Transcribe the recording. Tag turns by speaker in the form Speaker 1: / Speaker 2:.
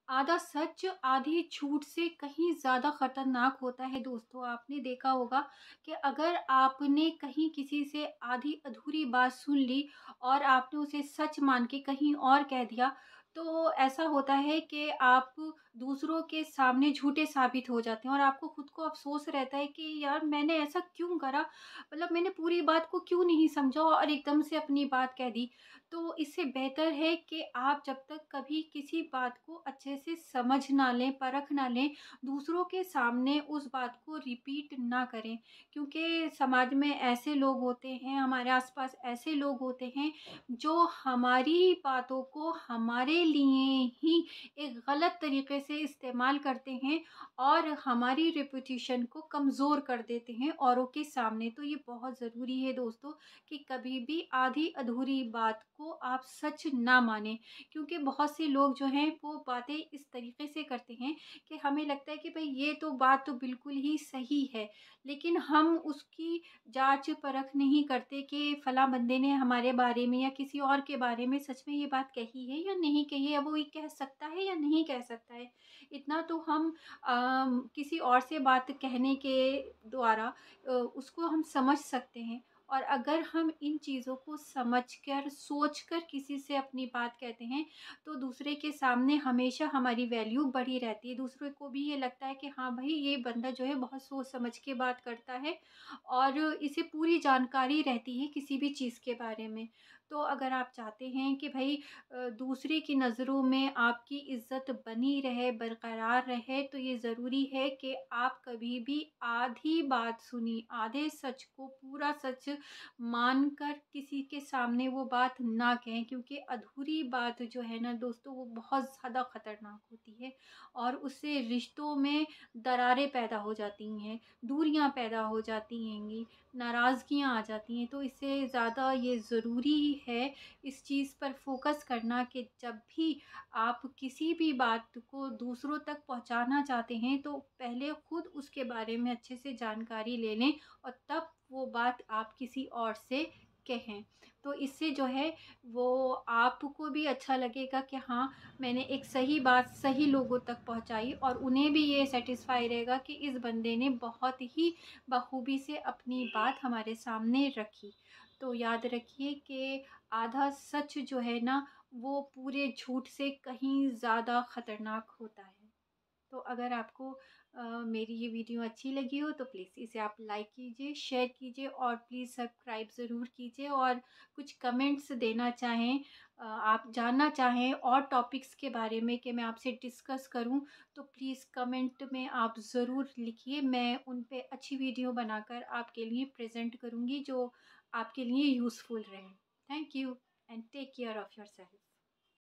Speaker 1: आधा सच आधी झूठ से कहीं ज़्यादा खतरनाक होता है दोस्तों। आपने देखा होगा कि अगर आपने कहीं किसी से आधी अधूरी बात सुन ली और आपने उसे सच मान के कहीं और कह दिया, तो ऐसा होता है कि आप दूसरों के सामने झूठे साबित हो जाते हैं और आपको खुद को अफ़सोस रहता है कि यार मैंने ऐसा क्यों करा? मतलब मैंने पूरी बात को क्यों नहीं समझा और एकदम से अपनी बात कह दी। तो इससे बेहतर है कि आप जब तक कभी किसी बात को अच्छे से समझ ना लें, परख ना लें, दूसरों के सामने उस बात को रिपीट ना करें। क्योंकि समाज में ऐसे लोग होते हैं, हमारे आस-पास ऐसे लोग होते हैं, जो हमारी बातों को हमारे लिए ही एक गलत तरीके से इस्तेमाल करते हैं और हमारी रेपुटेशन को कमज़ोर कर देते हैं औरों के सामने। तो ये बहुत ज़रूरी है दोस्तों कि कभी भी आधी अधूरी बात को आप सच ना मानें, क्योंकि बहुत से लोग जो हैं वो बातें इस तरीके से करते हैं कि हमें लगता है कि भाई ये तो बात तो बिल्कुल ही सही है, लेकिन हम उसकी जांच परख नहीं करते कि फला बंदे ने हमारे बारे में या किसी और के बारे में सच में ये बात कही है या नहीं कही है, वो ये कह सकता है या नहीं कह सकता है। इतना तो हम किसी और से बात कहने के द्वारा उसको हम समझ सकते हैं। और अगर हम इन चीज़ों को समझकर, सोचकर किसी से अपनी बात कहते हैं, तो दूसरे के सामने हमेशा हमारी वैल्यू बढ़ी रहती है। दूसरे को भी ये लगता है कि हाँ भाई, ये बंदा जो है बहुत सोच समझ के बात करता है और इसे पूरी जानकारी रहती है किसी भी चीज़ के बारे में। तो अगर आप चाहते हैं कि भई दूसरे की नज़रों में आपकी इज़्ज़त बनी रहे, बरकरार रहे, तो ये ज़रूरी है कि आप कभी भी आधी बात सुनी, आधे सच को पूरा सच मानकर किसी के सामने वो बात ना कहें, क्योंकि अधूरी बात जो है ना दोस्तों, वो बहुत ज़्यादा खतरनाक होती है और उससे रिश्तों में दरारें पैदा हो जाती हैं, दूरियां पैदा हो जाती हैंगी, नाराज़गियां आ जाती हैं। तो इससे ज़्यादा ये ज़रूरी है इस चीज़ पर फोकस करना कि जब भी आप किसी भी बात को दूसरों तक पहुंचाना चाहते हैं, तो पहले खुद उसके बारे में अच्छे से जानकारी ले लें और तब वो बात आप किसी और से कहें। तो इससे जो है वो आपको भी अच्छा लगेगा कि हाँ, मैंने एक सही बात सही लोगों तक पहुंचाई और उन्हें भी ये सेटिस्फाई रहेगा कि इस बंदे ने बहुत ही बखूबी से अपनी बात हमारे सामने रखी। तो याद रखिए कि आधा सच जो है ना, वो पूरे झूठ से कहीं ज़्यादा खतरनाक होता है। तो अगर आपको मेरी ये वीडियो अच्छी लगी हो तो प्लीज़ इसे आप लाइक कीजिए, शेयर कीजिए और प्लीज़ सब्सक्राइब ज़रूर कीजिए। और कुछ कमेंट्स देना चाहें, आप जानना चाहें और टॉपिक्स के बारे में कि मैं आपसे डिस्कस करूं, तो प्लीज़ कमेंट में आप ज़रूर लिखिए। मैं उन पे अच्छी वीडियो बनाकर आपके लिए प्रेजेंट करूंगी जो आपके लिए यूज़फुल रहे। Thank you and take care of yourself.